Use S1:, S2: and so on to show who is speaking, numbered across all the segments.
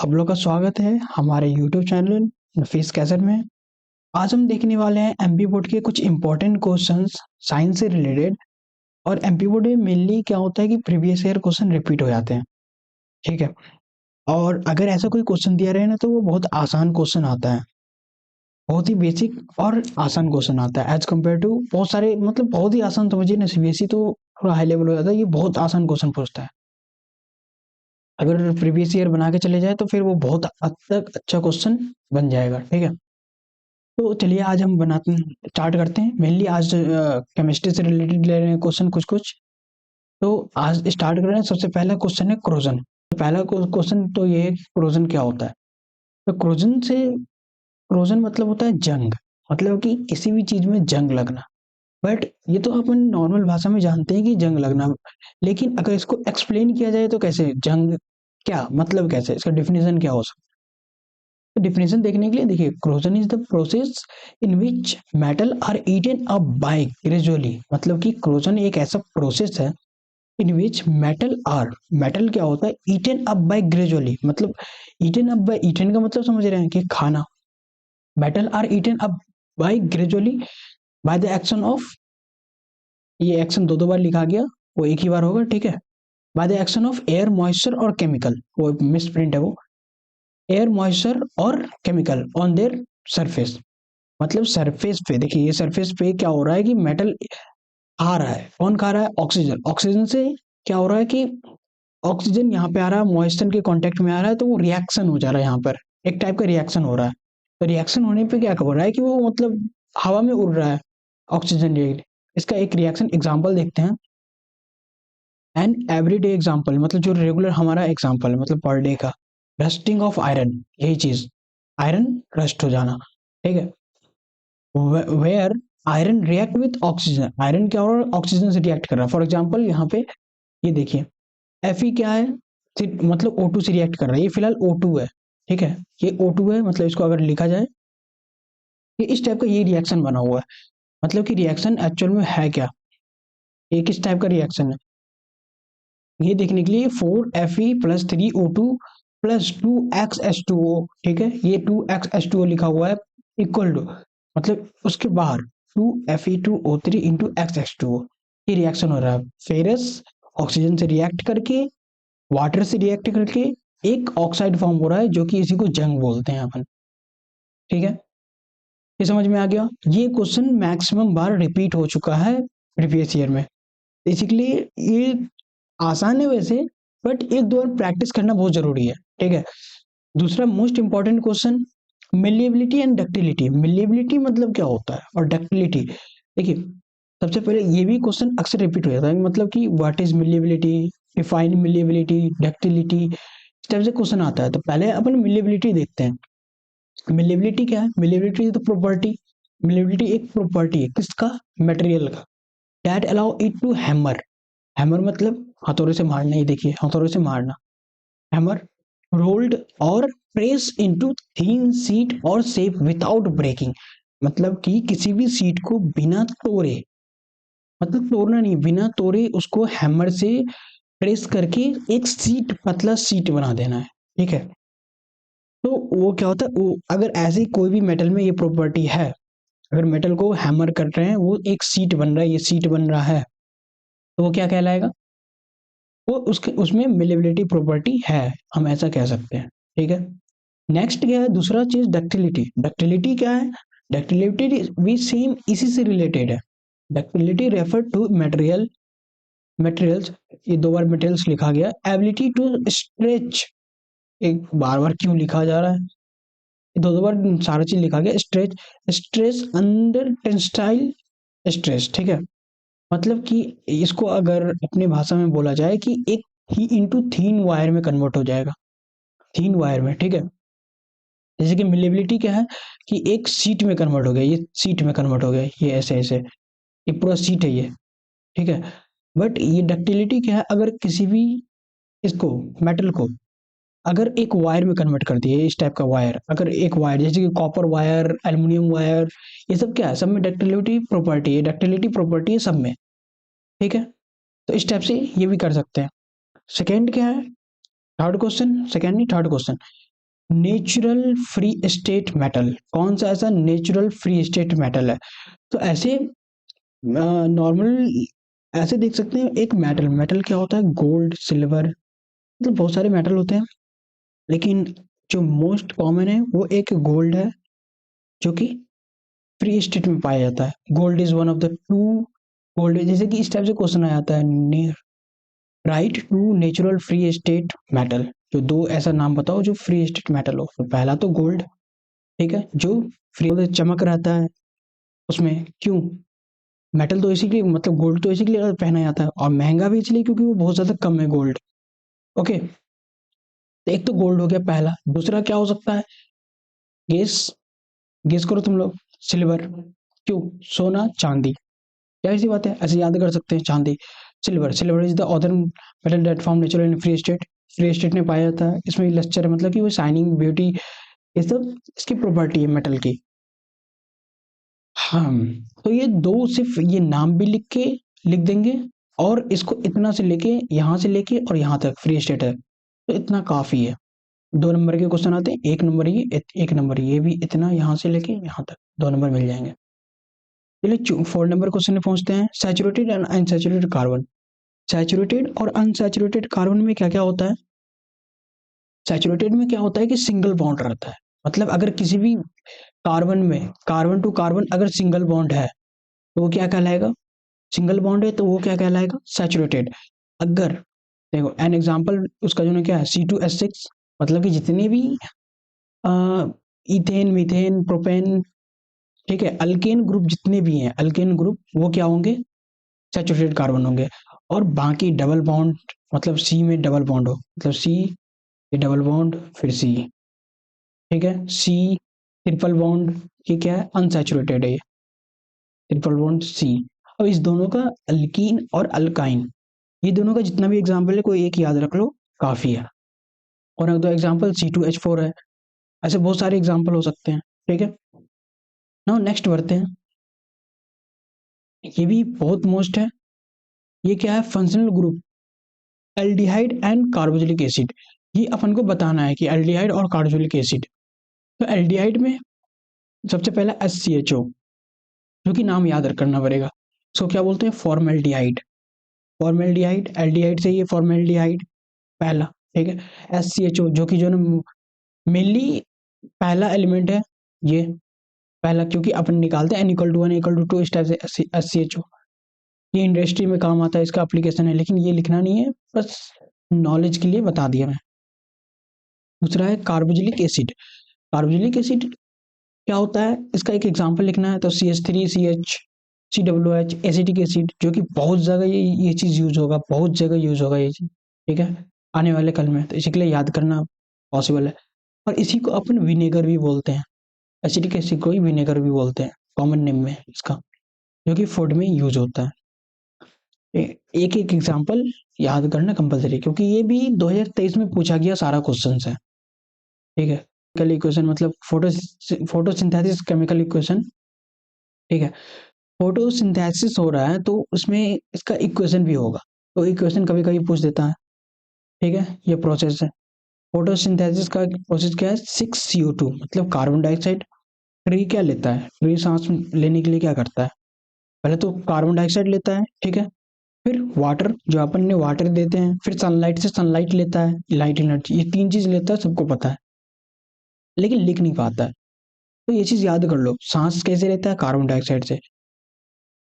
S1: आप लोग का स्वागत है हमारे यूट्यूब चैनल नफीस कैसेट में। आज हम देखने वाले हैं एमपी बोर्ड के कुछ इंपॉर्टेंट क्वेश्चंस साइंस से रिलेटेड। और एमपी बोर्ड में मेनली क्या होता है कि प्रीवियस ईयर क्वेश्चन रिपीट हो जाते हैं, ठीक है। और अगर ऐसा कोई क्वेश्चन दिया रहे ना तो वो बहुत आसान क्वेश्चन आता है, बहुत ही बेसिक और आसान क्वेश्चन आता है एज कम्पेयर टू बहुत सारे, मतलब बहुत ही आसान समझिए ना। सीबीएसई तो थोड़ा हाई लेवल हो जाता है, ये बहुत आसान क्वेश्चन पूछता है। अगर प्रीवियस ईयर बना के चले जाए तो फिर वो बहुत हद तक अच्छा क्वेश्चन बन जाएगा, ठीक है। तो चलिए आज हम बनाते हैं, स्टार्ट करते हैं। मेनली आज केमिस्ट्री से रिलेटेड ले रहे हैं क्वेश्चन कुछ कुछ। तो आज स्टार्ट कर रहे हैं। सबसे पहला क्वेश्चन है क्रोजन। तो पहला क्वेश्चन तो ये है क्रोजन क्या होता है। तो क्रोजन मतलब होता है जंग, मतलब कि किसी भी चीज में जंग लगना। बट ये तो अपन नॉर्मल भाषा में जानते हैं कि जंग लगना, लेकिन अगर इसको एक्सप्लेन किया जाए तो कैसे जंग, क्या मतलब, कैसे इसका डिफिनेशन क्या हो सकता है। तो डिफिनेशन देखने के लिए देखिए, corrosion is the process in which metal are eaten up by gradually. मतलब कि क्रोजन एक ऐसा प्रोसेस है इन विच मेटल क्या होता है, ईटन अप बाय ग्रेजुअली। मतलब ईटन अप बाय, ईटन का मतलब समझ रहे हैं कि खाना। Metal are eaten up by gradually by the action of, ये एक्शन दो दो बार लिखा गया, वो एक ही बार होगा, ठीक है। Bye the action of air moisture और केमिकल, वो मिस प्रिंट है वो, एयर मॉइस्चर और केमिकल ऑन देयर सरफेस। मतलब सरफेस पे देखिए, ये सरफेस पे क्या हो रहा है कि मेटल खा रहा है। कौन खा रहा है? ऑक्सीजन। ऑक्सीजन से क्या हो रहा है कि ऑक्सीजन यहाँ पे आ रहा है, मॉइस्चर के कांटेक्ट में आ रहा है, तो वो रिएक्शन हो जा रहा है। यहाँ पर एक टाइप का रिएक्शन हो रहा है। तो रिएक्शन होने पे क्या हो रहा है कि वो मतलब हवा में उड़ रहा है ऑक्सीजन रिएक्ट। इसका एक रिएक्शन एग्जाम्पल देखते हैं। एन एवरीडे एग्जाम्पल, मतलब जो रेगुलर हमारा एग्जाम्पल है, मतलब पर डे का। रस्टिंग ऑफ आयरन, यही चीज, आयरन रस्ट हो जाना, ठीक है। Where iron react with oxygen, iron क्या हो रहा है, ऑक्सीजन से रिएक्ट कर रहा है। फॉर एग्जाम्पल यहाँ पे ये देखिए, Fe क्या है, मतलब O2 से रिएक्ट कर रहा है। ये फिलहाल O2 है, ठीक है। ये O2 है, मतलब इसको अगर लिखा जाए, ये इस टाइप का ये रिएक्शन बना हुआ है। मतलब कि रिएक्शन एक्चुअल में है क्या, ये किस टाइप का रिएक्शन है, ये देखने के लिए 4Fe plus 3O2 plus 2XH2O, ठीक है। ये 2XH2O लिखा हुआ है, इक्वल टू, मतलब उसके बाहर 2Fe2O3 इंटू XH2O। ये रिएक्शन हो रहा है फेरस ऑक्सीजन से रिएक्ट करके, वाटर से रिएक्ट करके एक ऑक्साइड फॉर्म हो रहा है, जो कि इसी को जंग बोलते हैं अपन, ठीक है। ये समझ में आ गया। ये क्वेश्चन मैक्सिमम बार रिपीट हो चुका है प्रीवियस ईयर में। बेसिकली ये आसान है वैसे, बट एक दो बार प्रैक्टिस करना बहुत जरूरी है, ठीक है। दूसरा most important question, malleability and ductility. Malleability मतलब क्या होता है और डक्टिलिटी, देखिए सबसे पहले ये भी क्वेश्चन अक्सर रिपीट हो जाता है, मतलब कि व्हाट इज मिलिएबिलिटी, डिफाइन मिलिएबिलिटी, डक्टिलिटी, इस टाइप से क्वेश्चन आता है। तो पहले अपन मिलिएबिलिटी देखते हैं। मिलिएबिलिटी क्या है? Malleability is the property, malleability एक प्रॉपर्टी है किसका, मटेरियल का, that allow it to hammer. Hammer मतलब हथौड़े से मारना, ही देखिए हथौड़े से मारना, हैमर रोल्ड और प्रेस इनटू थीन सीट और शेप विदाउट ब्रेकिंग। मतलब कि किसी भी सीट को बिना तोड़े, मतलब तोड़ना नहीं, बिना तोड़े उसको हैमर से प्रेस करके एक सीट, पतला सीट बना देना है, ठीक है। तो वो क्या होता है, वो अगर ऐसी कोई भी मेटल में ये प्रॉपर्टी है, अगर मेटल को हैमर कर रहे हैं, वो एक सीट बन रहा है, ये सीट बन रहा है, तो वो क्या कहलाएगा, वो उसके उसमें मिलेबिलिटी प्रॉपर्टी है, हम ऐसा कह सकते हैं, ठीक है। नेक्स्ट क्या है, दूसरा चीज डक्टिलिटी। डक्टिलिटी क्या है? डक्टिलिटी भी सेम इसी से रिलेटेड है। डक्टिलिटी रेफर टू मटेरियल्स, ये दो बार मटेरियल्स लिखा गया, एबिलिटी टू स्ट्रेच, एक बार बार क्यों लिखा जा रहा है, दो दो बार सारा चीज लिखा गया, stretch, stress under tensile stress, ठीक है। मतलब कि इसको अगर अपने भाषा में बोला जाए कि एक ही इंटू थीन वायर में कन्वर्ट हो जाएगा, थीन वायर में, ठीक है। जैसे कि मिलेबिलिटी क्या है कि एक सीट में कन्वर्ट हो गया, ये सीट में कन्वर्ट हो गया, ये ऐसे ऐसे, ये पूरा सीट है ये, ठीक है। बट ये डक्टिलिटी क्या है, अगर किसी भी इसको, मेटल को अगर एक वायर में कन्वर्ट कर दिए, इस टाइप का वायर, अगर एक वायर जैसे कि कॉपर वायर, एल्युमिनियम वायर, ये सब क्या है, सब में डक्टिलिटी प्रॉपर्टी है, डक्टिलिटी प्रॉपर्टी है सब में, ठीक है। तो इस टाइप से ये भी कर सकते हैं। सेकेंड क्या है, थर्ड क्वेश्चन, सेकेंड नहीं third question, natural free state metal, कौन सा ऐसा नेचुरल फ्री स्टेट मेटल है? तो ऐसे नॉर्मल ऐसे देख सकते हैं, एक मेटल, मेटल क्या होता है? गोल्ड, सिल्वर, मतलब बहुत सारे मेटल होते हैं, लेकिन जो मोस्ट कॉमन है वो एक गोल्ड है, जो कि फ्री स्टेट में पाया जाता है। Gold is one of the two, gold जैसे कि इस टाइप से क्वेश्चन आ जाता है, write two natural free state metal, जो दो ऐसा नाम बताओ जो फ्री स्टेट मेटल हो। तो पहला तो गोल्ड, ठीक है, जो फ्री चमक रहता है उसमें, क्यों? मेटल तो इसीलिए, मतलब गोल्ड तो इसीलिए पहना जाता है, और महंगा भी इसलिए क्योंकि वो बहुत ज्यादा कम है गोल्ड। ओके, तो एक तो गोल्ड हो गया पहला। दूसरा क्या हो सकता है? गेस, गेस करो तुम लोग। सिल्वर, क्यों? सोना, चांदी, क्या ऐसी बात है, ऐसे याद कर सकते हैं। चांदी, silver, silver is the other metal that form natural in free state, free state में पाया जाता है। इसमें लस्टर है, मतलब कि वो शाइनिंग, ब्यूटी, ये सब इसकी प्रॉपर्टी है मेटल की। हाँ, तो ये दो सिर्फ ये नाम भी लिख देंगे, और इसको इतना से लेके, यहाँ से लेके और यहाँ तक फ्री स्टेट है, तो इतना काफी है। 2 नंबर के क्वेश्चन आते हैं, 1 नंबर ये, 1 नंबर ये भी, इतना यहाँ से लेके यहाँ तक 2 नंबर मिल जाएंगे। चलिए 4 नंबर क्वेश्चन में पहुंचते हैं, saturated and unsaturated carbon. Saturated और अनसैचुरेटेड कार्बन में क्या क्या होता है? सैचुरेटेड में क्या होता है कि सिंगल बॉन्ड रहता है, मतलब अगर किसी भी कार्बन में, कार्बन टू कार्बन अगर सिंगल बॉन्ड है तो वो क्या कहलाएगा? सिंगल बॉन्ड है तो वो क्या कहलाएगा? सैचुरेटेड। अगर, देखो एन एग्जांपल उसका जो ना क्या है, C2H6, मतलब कि जितने भी इथेन, मीथेन, प्रोपेन, ठीक है, अल्केन ग्रुप जितने भी हैं, अल्केन ग्रुप, वो क्या होंगे? सैचुरेटेड कार्बन होंगे। और बाकी डबल बॉन्ड, मतलब सी में डबल बॉन्ड हो, मतलब सी, ये डबल बॉन्ड, फिर सी, ठीक है, सी ट्रिपल बॉन्ड, ये क्या है? अनसैचुरेटेड है ये, ट्रिपल बॉन्ड सी। अब इस दोनों का, अल्कीन और अल्काइन, ये दोनों का जितना भी एग्जाम्पल है, कोई एक याद रख लो, काफी है। और अगर दो एग्जाम्पल C2H4 है, ऐसे बहुत सारे एग्जाम्पल हो सकते हैं, ठीक है। नाउ नेक्स्ट बढ़ते हैं, ये भी बहुत मोस्ट है। ये क्या है? Functional group aldehyde and carboxylic acid. ये अपन को बताना है कि एल्डिहाइड और कार्बोक्सिलिक एसिड। तो एल्डिहाइड में सबसे पहला SCHO, जो कि नाम याद करना पड़ेगा, इसको क्या बोलते हैं? फॉर्मेल्डिहाइड। फॉर्मेल्डिहाइड, एल्डिहाइड से ये फॉर्मेल्डिहाइड पहला, ठीक है। SCHO जो कि जो मेनली पहला एलिमेंट है ये, पहला, क्योंकि अपन निकालते हैं N=1 N=2 इस टाइप से SCHO। ये इंडस्ट्री में काम आता है, इसका एप्लीकेशन है, लेकिन ये लिखना नहीं है, बस नॉलेज के लिए बता दिया मैं। दूसरा है कार्बोक्सिलिक एसिड। कार्बोक्सिलिक एसिड क्या होता है? इसका एक एग्जांपल लिखना है, तो CH3CH, COOH, एसिटिक एसिड, जो कि बहुत जगह ये चीज यूज होगा, बहुत जगह यूज होगा ये चीज, ठीक है, आने वाले कल में, तो इसी के लिए याद करना पॉसिबल है। और इसी को अपन विनेगर भी बोलते हैं, एसिटिक एसिड को ही विनेगर भी बोलते हैं कॉमन नेम में इसका, जो कि फूड में यूज होता है। एक एक एग्जांपल याद करना कंपलसरी, क्योंकि ये भी 2023 में पूछा गया सारा क्वेश्चन है, ठीक है। केमिकल इक्वेशन, मतलब फोटोसिंथेसिस केमिकल इक्वेशन, ठीक है। फोटोसिंथेसिस हो रहा है तो उसमें इसका इक्वेशन भी होगा, तो इक्वेशन कभी कभी पूछ देता है, ठीक है। ये प्रोसेस है, फोटोसिंथेसिस का प्रोसेस क्या है? 6CO2, मतलब कार्बन डाइऑक्साइड। ट्री क्या लेता है? ट्री सांस लेने के लिए क्या करता है? पहले तो कार्बन डाइऑक्साइड लेता है, ठीक है, फिर वाटर, जो अपन ने वाटर देते हैं, फिर सनलाइट से सनलाइट लेता है, लाइट एनर्जी, ये 3 चीज लेता है, सबको पता है, लेकिन लिख नहीं पाता है। तो ये चीज याद कर लो, सांस कैसे लेता है? कार्बन डाइऑक्साइड से।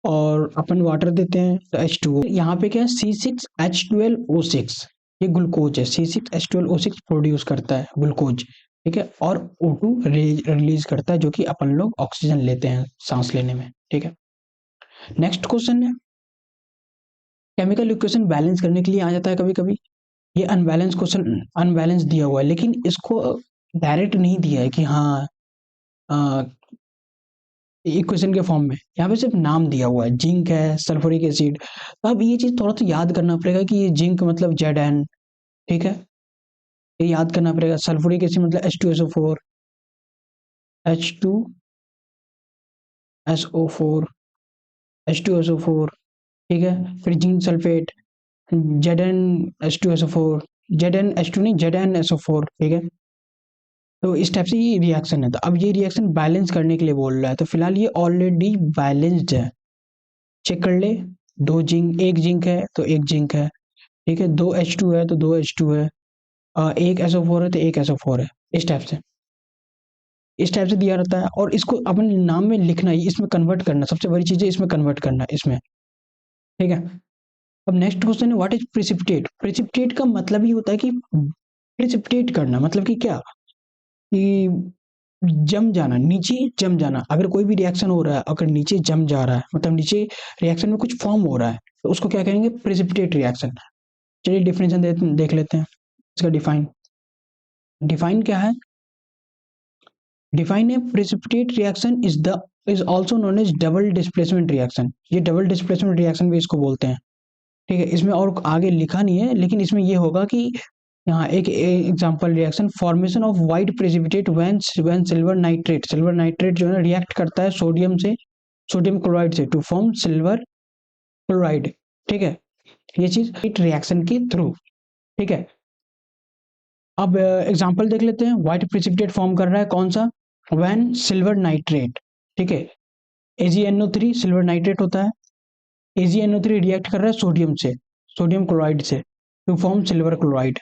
S1: और अपन वाटर देते हैं तो H2O, यहाँ पे क्या है? C6H12O6, ये ग्लूकोज है, C6H12O6 प्रोड्यूस करता है ग्लूकोज, ठीक है, और O2 रिलीज करता है, जो कि अपन लोग ऑक्सीजन लेते हैं सांस लेने में, ठीक है। नेक्स्ट क्वेश्चन है, केमिकल इक्वेशन बैलेंस करने के लिए आ जाता है कभी कभी, ये अनबैलेंस क्वेश्चन, अनबैलेंस दिया हुआ है, लेकिन इसको डायरेक्ट नहीं दिया है कि हाँ इक्वेशन के फॉर्म में, यहाँ पे सिर्फ नाम दिया हुआ है, जिंक है, सल्फ्यूरिक एसिड। तो अब ये चीज थोड़ा सा याद करना पड़ेगा कि ये जिंक मतलब Zn, ठीक है, ये याद करना पड़ेगा। सल्फ्यूरिक एसिड मतलब H2SO4, H2SO4, H2SO4, ठीक है। फिर zinc sulphate, Zn H2SO4, Zn H2 नहीं, ZnSO4, ठीक है। तो इस टाइप से ये रिएक्शन है। तो अब ये रिएक्शन बैलेंस करने के लिए बोल रहा है, तो फिलहाल ये ऑलरेडी बैलेंस्ड है। चेक कर ले, एक जिंक है तो एक जिंक है, ठीक है, 2 H2 है तो 2 H2 है, एक SO4 है तो एक SO4 है। इस टाइप से दिया रहता है, और इसको अपने नाम में लिखना ही, इसमें कन्वर्ट करना, सबसे बड़ी चीज़ है इसमें कन्वर्ट करना इसमें, ठीक है। अब नेक्स्ट क्वेश्चन है व्हाट इज प्रिसिपिटेट। प्रिसिपिटेट का मतलब ही होता है कि प्रिसिपिटेट करना, मतलब कि क्या, कि जम जाना, नीचे जम जाना। अगर कोई भी रिएक्शन हो रहा है, अगर नीचे जम जा रहा है, मतलब नीचे रिएक्शन में कुछ फॉर्म हो रहा है, तो उसको क्या कहेंगे, प्रिसिपिटेट रिएक्शन। चलिए डिफिनेशन देख लेते हैं इसका। डिफाइन क्या है, डिफाइन है precipitate reaction is also known as double displacement reaction. ये डबल डिस्प्लेसमेंट रिएक्शन भी इसको बोलते हैं, ठीक है। इसमें और आगे लिखा नहीं है, लेकिन इसमें ये होगा कि यहाँ एक example reaction, formation of white precipitate when silver nitrate जो है ना रिएक्ट करता है सोडियम क्लोराइड से टू फॉर्म सिल्वर क्लोराइड, ठीक है। ये चीज रिएक्शन के थ्रू, ठीक है। अब एग्जांपल देख लेते हैं। व्हाइट प्रेसिपिटेट फॉर्म कर रहा है कौन सा, व्हेन सिल्वर नाइट्रेट, ठीक है, AgNO3 सिल्वर नाइट्रेट होता है, AgNO3 रिएक्ट कर रहा है सोडियम क्लोराइड से टू फॉर्म सिल्वर क्लोराइड।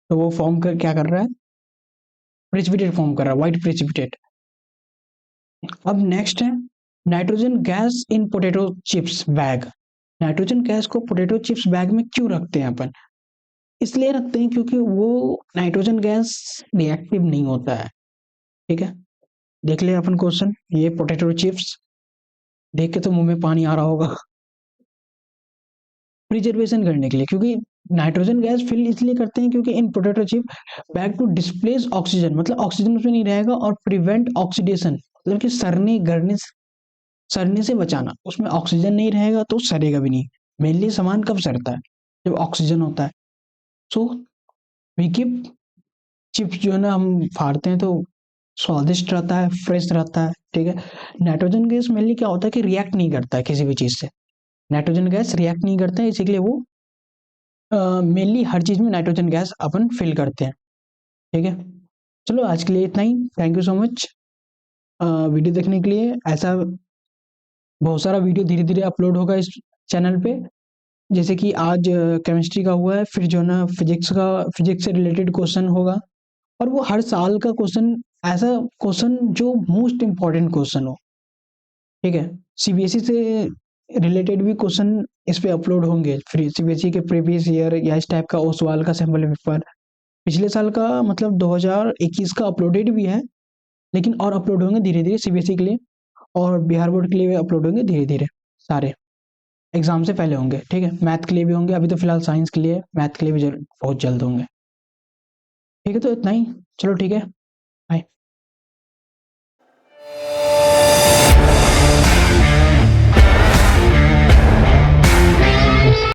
S1: तो वो फॉर्म कर क्या कर रहा है, प्रेसिपिटेट फॉर्म कर रहा है, व्हाइट प्रेसिपिटेट। अब नेक्स्ट है nitrogen gas in potato chips bag. Nitrogen gas को पोटैटो चिप्स बैग में क्यों रखते हैं अपन, इसलिए रखते हैं क्योंकि वो नाइट्रोजन गैस रिएक्टिव नहीं होता है, ठीक है। देख ले अपन क्वेश्चन, ये पोटैटो चिप्स देख के तो मुंह में पानी आ रहा होगा। प्रिजर्वेशन करने के लिए, क्योंकि नाइट्रोजन गैस फिल इसलिए करते हैं क्योंकि in potato chip bag to displace oxygen, मतलब ऑक्सीजन उसमें नहीं रहेगा, और प्रिवेंट ऑक्सीडेशन, मतलब कि सड़ने से बचाना। उसमें ऑक्सीजन नहीं रहेगा तो सड़ेगा भी नहीं। मेनली सामान कब सड़ता है, जब ऑक्सीजन होता है। सो वी कीप चिप्स जो है ना, हम फाड़ते हैं तो स्वादिष्ट रहता है, फ्रेश रहता है, ठीक है। नाइट्रोजन गैस मेनली क्या होता है कि रिएक्ट नहीं करता है किसी भी चीज से। नाइट्रोजन गैस रिएक्ट नहीं करता है, इसीलिए वो मेनली हर चीज में नाइट्रोजन गैस अपन फिल करते हैं, ठीक है। चलो आज के लिए इतना ही। Thank you so much video देखने के लिए। ऐसा बहुत सारा वीडियो धीरे धीरे अपलोड होगा इस चैनल पे। जैसे कि आज केमिस्ट्री का हुआ है, फिर जो है ना फिजिक्स से रिलेटेड क्वेश्चन होगा, और वो हर साल का क्वेश्चन, ऐसा क्वेश्चन जो मोस्ट इम्पोर्टेंट क्वेश्चन हो, ठीक है। CBSE से रिलेटेड भी क्वेश्चन इस पे अपलोड होंगे, फिर CBSE के प्रीवियस ईयर या इस टाइप का ओसवाल का सैम्पल पेपर पिछले साल का, मतलब 2021 का अपलोडेड भी है, लेकिन और अपलोड होंगे धीरे धीरे CBSE के लिए, और बिहार बोर्ड के लिए भी अपलोड होंगे धीरे धीरे, सारे एग्जाम से पहले होंगे, ठीक है। मैथ के लिए भी होंगे, अभी तो फिलहाल साइंस के लिए, मैथ के लिए भी बहुत जल्द होंगे, ठीक है। तो इतना ही, चलो ठीक है, बाय।